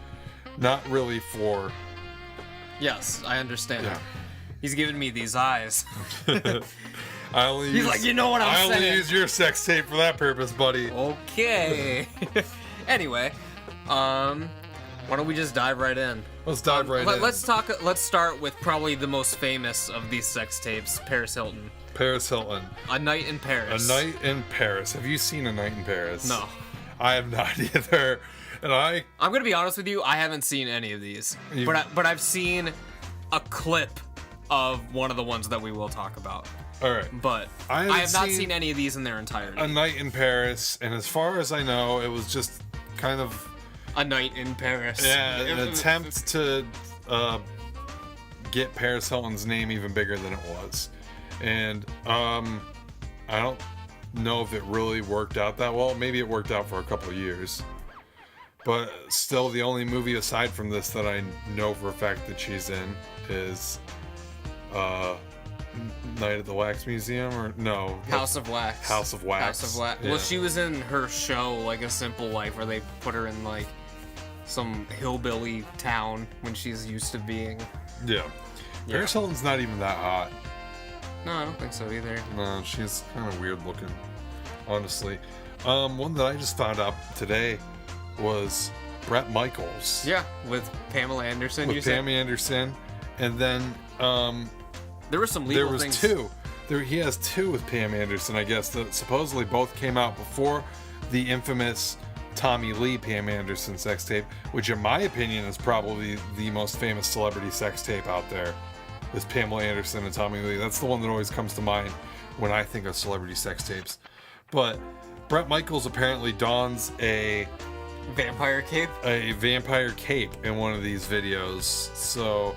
Not really for... Yes, I understand. Yeah. He's giving me these eyes. He's like, you know what I'm saying. I only use your sex tape for that purpose, buddy. Okay. Anyway, why don't we just dive right in? Let's dive right in. Let's start with probably the most famous of these sex tapes, Paris Hilton. Paris Hilton. A Night in Paris. A Night in Paris. Have you seen A Night in Paris? No. I have not either. And I'm gonna be honest with you, I haven't seen any of these. But I've seen a clip of one of the ones that we will talk about. All right. But I have not seen any of these in their entirety. A Night in Paris, and as far as I know, it was just kind of A Night in Paris. Yeah, an attempt to get Paris Hilton's name even bigger than it was. And I don't know if it really worked out that well. Maybe it worked out for a couple of years. But still, the only movie aside from this that I know for a fact that she's in is Night at the Wax Museum, or no, House of Wax. House of Wax. House of Wax. Yeah. Well, she was in her show, like A Simple Life, where they put her in like some hillbilly town when she's used to being. Yeah. Paris Hilton's not even that hot. No, I don't think so either. No, she's kind of weird looking, honestly. One that I just found out today was Bret Michaels. Yeah, with Pamela Anderson. With Pam Anderson, and then there were some legal things. There was two. He has two with Pam Anderson, I guess, that supposedly both came out before the infamous Tommy Lee Pam Anderson sex tape, which in my opinion is probably the most famous celebrity sex tape out there. Is Pamela Anderson and Tommy Lee. That's the one that always comes to mind when I think of celebrity sex tapes. But Bret Michaels apparently dons a vampire cape in one of these videos, so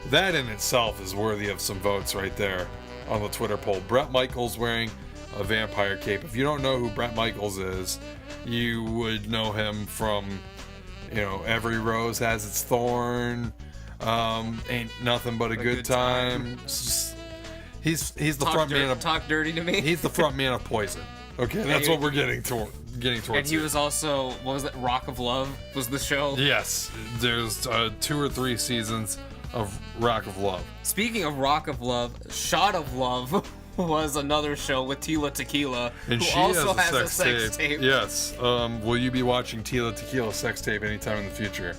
that in itself is worthy of some votes right there on the Twitter poll. Bret Michaels wearing a vampire cape. If you don't know who Bret Michaels is, you would know him from, Every Rose Has Its Thorn, Ain't Nothing But a Good Time. He's the front man of Talk Dirty to Me. He's the front man of Poison. Okay, that's what we're getting towards. And he was also, what was it, Rock of Love was the show? Yes, there's 2 or 3 seasons of Rock of Love. Speaking of Rock of Love, Shot of Love was another show with Tila Tequila, and who she also has a sex tape. Yes. Will you be watching Tila Tequila sex tape anytime in the future?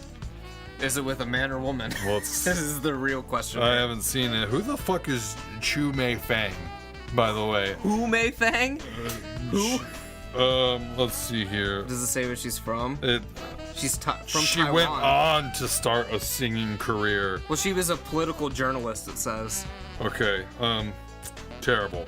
Is it with a man or woman? Well, this is the real question. I haven't seen it. Who the fuck is Chu Mei Fang, by the way? Who Mei Fang? Who? Let's see here. Does it say where she's from? She's from Taiwan. She went on to start a singing career. Well, she was a political journalist, it says. Okay. Terrible.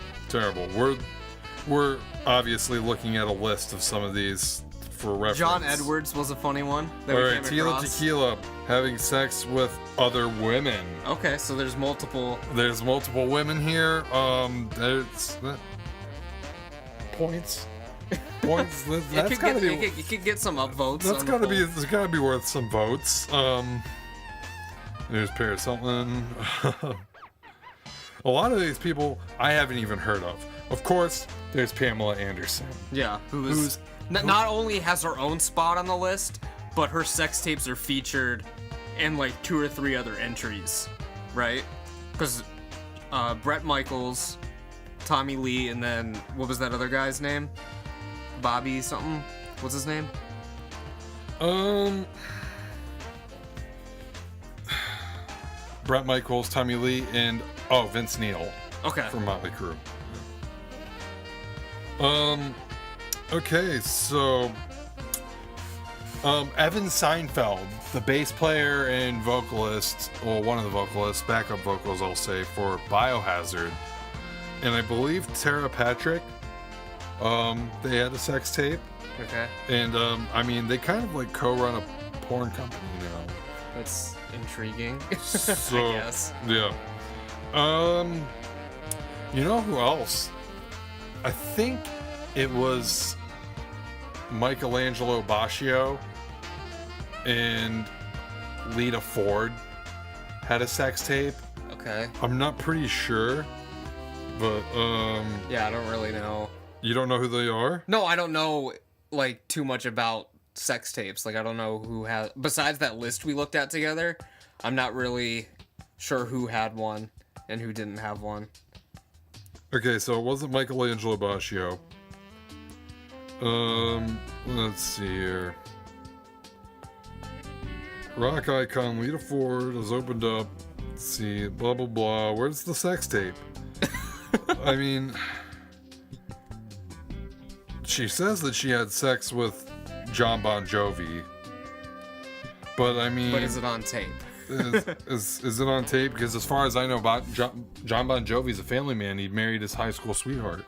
We're obviously looking at a list of some of these for reference. John Edwards was a funny one that All we right, came Tila across. Tequila having sex with other women. Okay, so there's multiple. There's multiple women here. There's points. Points. That's gotta be. It could get some upvotes. That's on gotta the be. poll. It's gotta be worth some votes. There's Paris Hilton. A lot of these people I haven't even heard of. Of course, there's Pamela Anderson. Yeah, not only has her own spot on the list, but her sex tapes are featured in like 2 or 3 other entries, right? Because Bret Michaels, Tommy Lee, and then what was that other guy's name? Bobby something. What's his name? Bret Michaels, Tommy Lee, and Vince Neil Okay. from Motley Crue. Okay, so Evan Seinfeld, the bass player and vocalist, well, one of the vocalists, backup vocals, I'll say, for Biohazard, and I believe Tara Patrick, they had a sex tape, Okay. and I mean, they kind of like co-run a porn company now. That's intriguing. So, I guess. yeah. You know who else? I think it was Michelangelo Baccio and Lita Ford had a sex tape. Okay. I'm not pretty sure, but Yeah, I don't really know. you don't know who they are? No, I don't know like too much about sex tapes. Like I don't know who has besides that list we looked at together. I'm not really sure who had one and who didn't have one. Okay, so it wasn't Michelangelo Baccio. Let's see here. Rock icon Lita Ford has opened up. Let's see, blah blah blah. Where's the sex tape? I mean, she says that she had sex with John Bon Jovi, but I mean, But is it on tape? is it on tape? Because as far as I know, about John Bon Jovi's a family man. He married his high school sweetheart.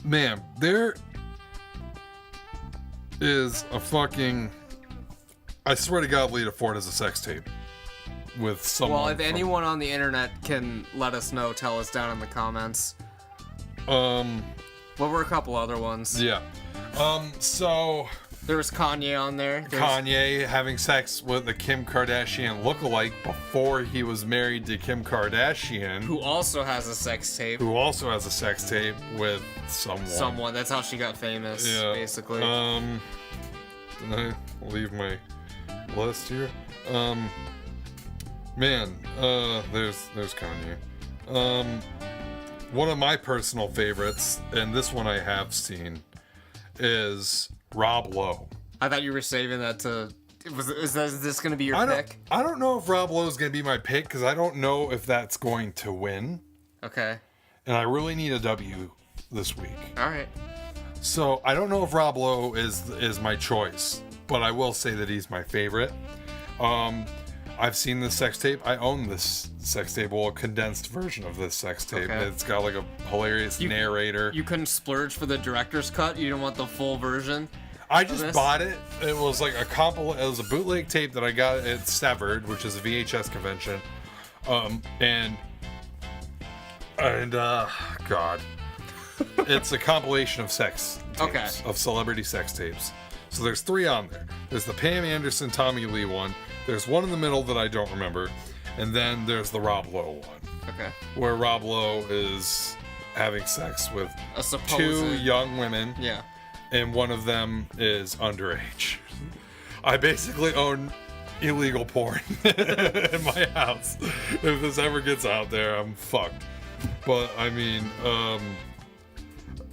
Man, there is a fucking. I swear to God, Lita Ford has a sex tape with someone. Well, if anyone on the internet can let us know, tell us down in the comments. What were a couple other ones? Yeah. So There was Kanye on there. Kanye having sex with a Kim Kardashian lookalike before he was married to Kim Kardashian, Who also has a sex tape. who also has a sex tape with someone. Someone. That's how she got famous, Yeah. basically. Did I leave my list here? Man, there's Kanye. One of my personal favorites, and this one I have seen, is Rob Lowe. I thought you were saving that to. Is this going to be your pick? I don't know if Rob Lowe is going to be my pick because I don't know if that's going to win, Okay. and I really need a W this week. All right. So I don't know if Rob Lowe is my choice, but I will say that he's my favorite. I've seen this sex tape. I own this sex tape, well, a condensed version of this sex tape. Okay. It's got like a hilarious narrator. You couldn't splurge for the director's cut. You don't want the full version. I just this? bought it. It was like it was a bootleg tape that I got at Severed, which is a VHS convention. God, it's a compilation of sex tapes, Okay. of celebrity sex tapes. So there's 3 on there. There's the Pam Anderson, Tommy Lee one. There's one in the middle that I don't remember, and then there's the Rob Lowe one, Okay. where Rob Lowe is having sex with A supposed. 2 young women. Yeah. And one of them is underage. I basically own illegal porn in my house. If this ever gets out there, I'm fucked. But I mean,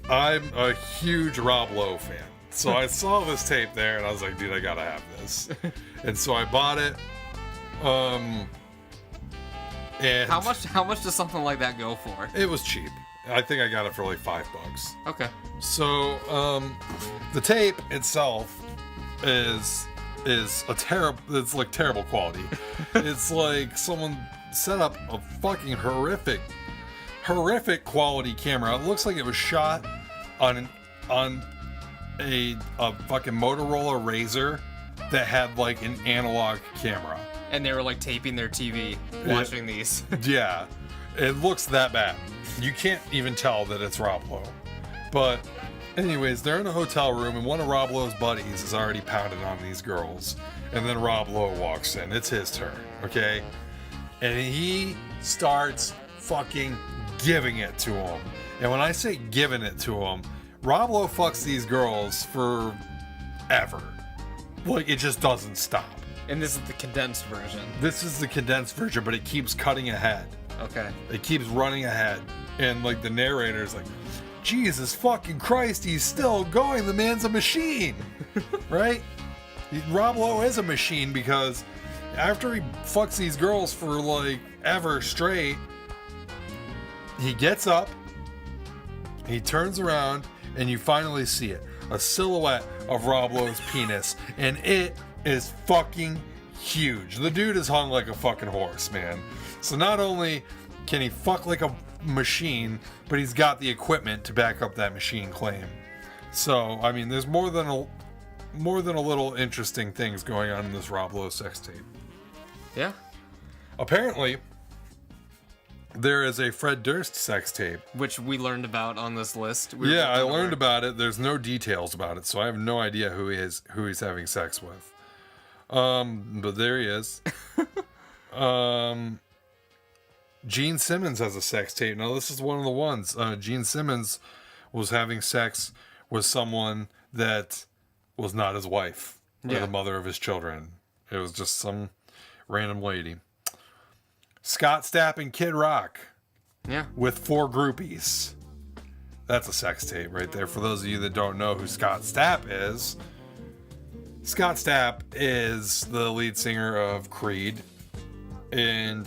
I'm a huge Rob Lowe fan. So I saw this tape there and I was like, dude, I gotta have this. And so I bought it. And How much does something like that go for? it was cheap. I think I got it for like $5. Okay. So, the tape itself is a terrible. It's like terrible quality. It's like someone set up a fucking horrific quality camera. It looks like it was shot on a fucking Motorola Razr that had like an analog camera. And they were like taping their TV watching these. Yeah, it looks that bad. You can't even tell that it's Rob Lowe. But anyways, they're in a hotel room and one of Rob Lowe's buddies is already pounding on these girls. And then Rob Lowe walks in. It's his turn, okay? And he starts fucking giving it to him. And when I say giving it to him, Rob Lowe fucks these girls forever. Like, it just doesn't stop. And this is the condensed version. This is the condensed version, but it keeps cutting ahead. Okay. It keeps running ahead. And, like, the narrator's like, Jesus fucking Christ, he's still going. The man's a machine. Right? Rob Lowe is a machine because after he fucks these girls for, like, ever straight, he gets up, he turns around, and you finally see it. A silhouette of Rob Lowe's penis. And it is fucking huge. The dude is hung like a fucking horse, man. So not only can he fuck like a machine, but he's got the equipment to back up that machine claim. So, I mean, there's more than a little interesting things going on in this Rob Lowe sex tape. Yeah. Apparently, there is a Fred Durst sex tape. Which we learned about on this list. I learned about it. There's no details about it, so I have no idea who he's having sex with. But there he is. Gene Simmons has a sex tape. Now, this is one of the ones. Gene Simmons was having sex with someone that was not his wife or the mother of his children. It was just some random lady. Scott Stapp and Kid Rock. Yeah. With 4 groupies. That's a sex tape right there. For those of you that don't know who Scott Stapp is, Scott Stapp is the lead singer of Creed. And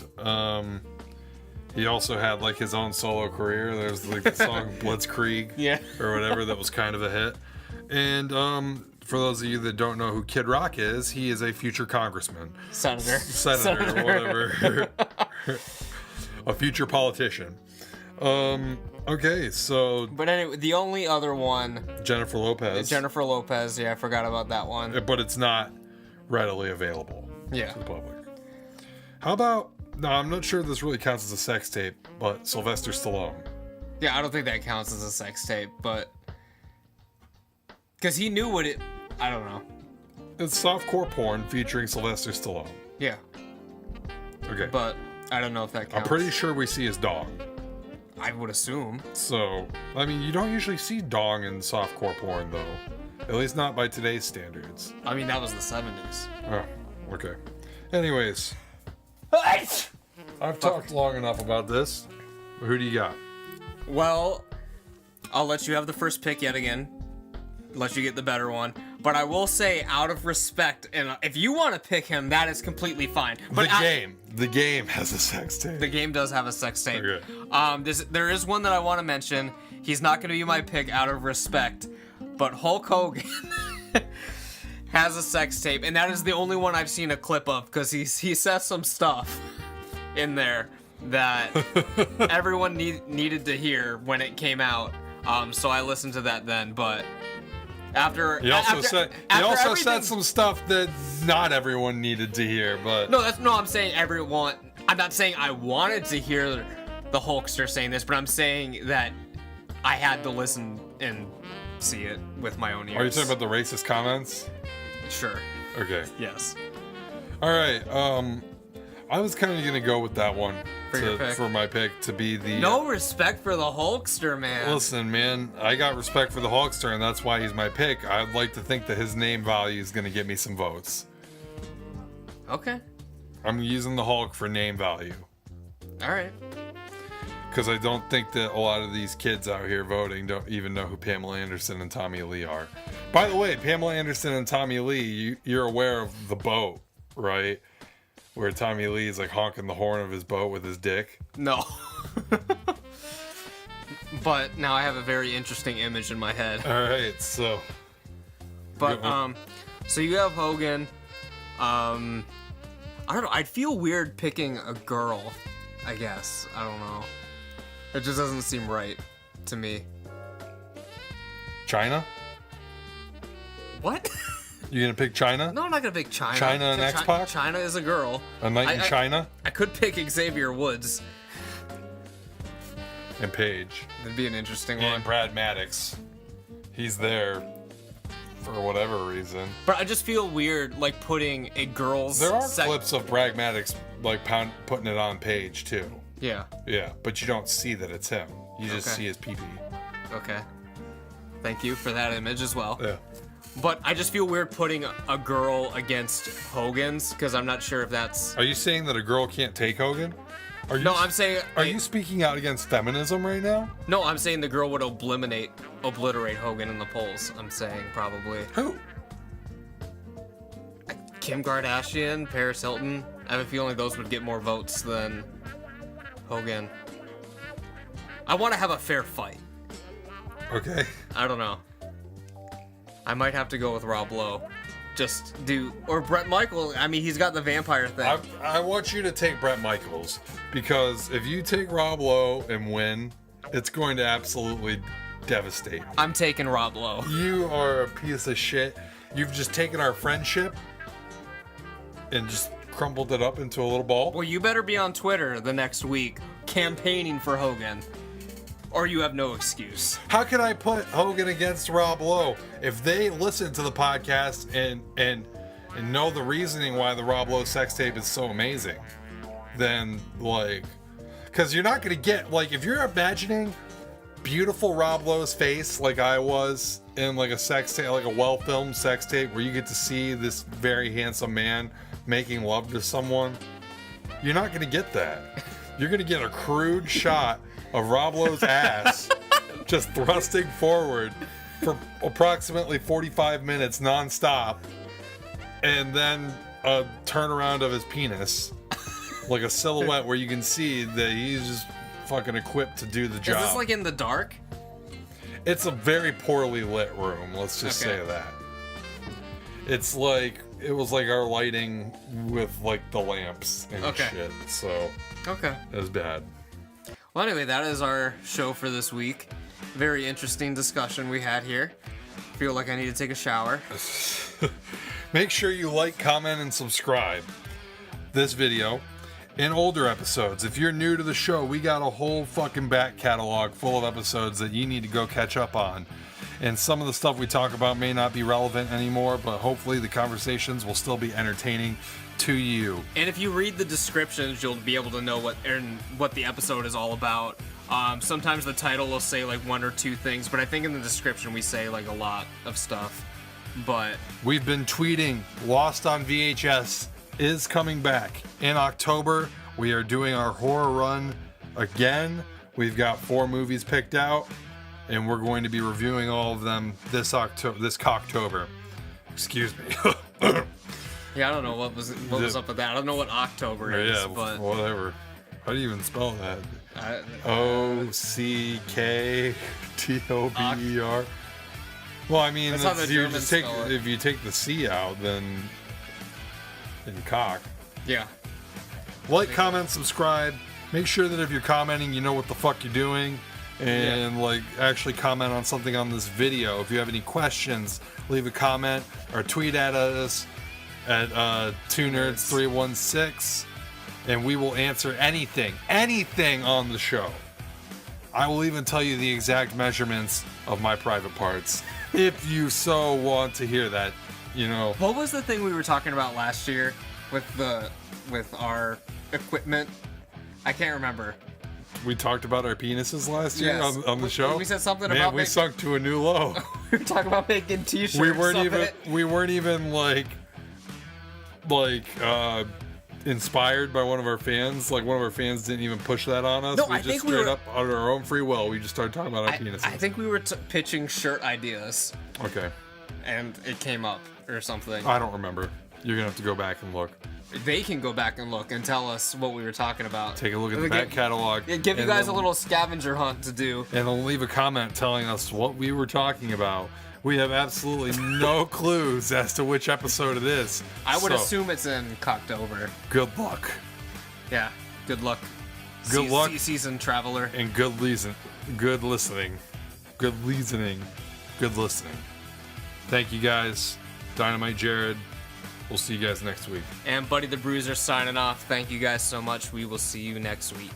he also had like his own solo career. There's like the song Blitzkrieg or whatever that was kind of a hit. And for those of you that don't know who Kid Rock is, he is a future congressman. Senator. Whatever. A future politician. Okay, so... But anyway, the only other one... Jennifer Lopez, yeah, I forgot about that one. But it's not readily available to the public. How about... No, I'm not sure this really counts as a sex tape, but Sylvester Stallone. Yeah, I don't think that counts as a sex tape, but... Because he knew what it... I don't know. It's softcore porn featuring Sylvester Stallone. Yeah. Okay. But I don't know if that counts. I'm pretty sure we see his dong. I would assume. So, I mean, you don't usually see dong in softcore porn, though. At least not by today's standards. I mean, that was the 70s. Oh, okay. Anyways. I've talked long enough about this. Who do you got? Well, I'll let you have the first pick yet again. Let you get the better one. But I will say, out of respect, and if you want to pick him, that is completely fine. But the game has a sex tape. The game does have a sex tape. Okay. There is one that I want to mention. He's not going to be my pick out of respect, but Hulk Hogan has a sex tape, and that is the only one I've seen a clip of, because he says some stuff in there that everyone needed to hear when it came out. So I listened to that then, but... He also said some stuff that not everyone needed to hear, but I'm saying everyone. I'm not saying I wanted to hear the Hulkster saying this, but I'm saying that I had to listen and see it with my own ears. Are you talking about the racist comments? Sure. Okay. Yes. All right. I was kind of gonna go with that one for my pick to be the. No respect for the Hulkster, man. Listen, man, I got respect for the Hulkster, and that's why he's my pick. I'd like to think that his name value is gonna get me some votes. Okay. I'm using the Hulk for name value. All right. Because I don't think that a lot of these kids out here voting don't even know who Pamela Anderson and Tommy Lee are. By the way, Pamela Anderson and Tommy Lee, you're aware of the boat, right? Where Tommy Lee is like honking the horn of his boat with his dick. No. But now I have a very interesting image in my head. All right, so. But so you have Hogan. I don't know. I'd feel weird picking a girl. I guess I don't know. It just doesn't seem right to me. China? What? You gonna pick China? No, I'm not gonna pick China. China and X-Pac? China is a girl. A night in China? I could pick Xavier Woods. And Paige. That'd be an interesting And one. Brad Maddox. He's there for whatever reason. But I just feel weird, like, putting a girl's... There are clips of Brad Maddox, like, putting it on Paige, too. Yeah. Yeah, but you don't see that it's him. You just Okay. see his pee-pee. Okay. Thank you for that image as well. Yeah. But I just feel weird putting a girl against Hogan's, because I'm not sure if that's... Are you saying that a girl can't take Hogan? Are you, No, I'm saying... Are you speaking out against feminism right now? No, I'm saying the girl would obliterate Hogan in the polls. I'm saying probably. Who? Kim Kardashian, Paris Hilton. I have a feeling those would get more votes than Hogan. I want to have a fair fight. Okay. I don't know. I might have to go with Rob Lowe. Or Bret Michaels. I mean, he's got the vampire thing. I want you to take Bret Michaels, because if you take Rob Lowe and win, it's going to absolutely devastate. I'm taking Rob Lowe. You are a piece of shit. You've just taken our friendship and just crumbled it up into a little ball. Well, you better be on Twitter the next week campaigning for Hogan, or you have no excuse. How can I put Hogan against Rob Lowe? If they listen to the podcast and know the reasoning why the Rob Lowe sex tape is so amazing, then, like, because you're not going to get, like, if you're imagining beautiful Rob Lowe's face like I was in, like, a sex tape, like a well-filmed sex tape where you get to see this very handsome man making love to someone, you're not going to get that. You're going to get a crude shot of Rob Lowe's ass just thrusting forward for approximately 45 minutes nonstop, and then a turnaround of his penis, like a silhouette where you can see that he's just fucking equipped to do the job. Is this like in the dark? It's a very poorly lit room, let's just say that. It's like, it was like our lighting with, like, the lamps and shit, so Okay. it was bad. Well, anyway, that is our show for this week. Very interesting discussion we had here. Feel like I need to take a shower. Make sure you like, comment, and subscribe this video and older episodes. If you're new to the show, we got a whole fucking back catalog full of episodes that you need to go catch up on. And some of the stuff we talk about may not be relevant anymore, but hopefully the conversations will still be entertaining to you. And if you read the descriptions, you'll be able to know what the episode is all about. Sometimes the title will say like one or two things, but I think in the description we say like a lot of stuff. But we've been tweeting. Lost on VHS is coming back in October. We are doing our horror run again. We've got 4 movies picked out, and we're going to be reviewing all of them this October. Excuse me. yeah, I don't know what was up with that. I don't know what October is, Yeah, but whatever. How do you even spell that? OCKTOBER. Well, I mean, That's how the Germans spell it. if you take the C out, then in cock. Yeah. Like, comment, subscribe. Make sure that if you're commenting, you know what the fuck you're doing. And, like, actually comment on something on this video. If you have any questions, leave a comment or tweet at us at 2nerds316, and we will answer anything on the show. I will even tell you the exact measurements of my private parts if you so want to hear that, you know. What was the thing we were talking about last year with our equipment? I can't remember. We talked about our penises last year on the show. We said something Man, about we sunk to a new low. we were talking about making t-shirts. We weren't even like inspired by one of our fans. Like, one of our fans didn't even push that on us. No, we I just think straight up out of our own free will, we just started talking about our penises. I think we were pitching shirt ideas. Okay. And it came up or something. I don't remember. You're gonna have to go back and look. They can go back and look and tell us what we were talking about. Take a look at the back catalog. Give you guys a little scavenger hunt to do. And then leave a comment telling us what we were talking about. We have absolutely no clues as to which episode it is. I would assume it's in Cocktober. Good luck. Yeah, good luck. Good luck. Season traveler. And good listening. Good listening. good listening. Thank you guys. Dynamite Jared. We'll see you guys next week. And Buddy the Bruiser signing off. Thank you guys so much. We will see you next week.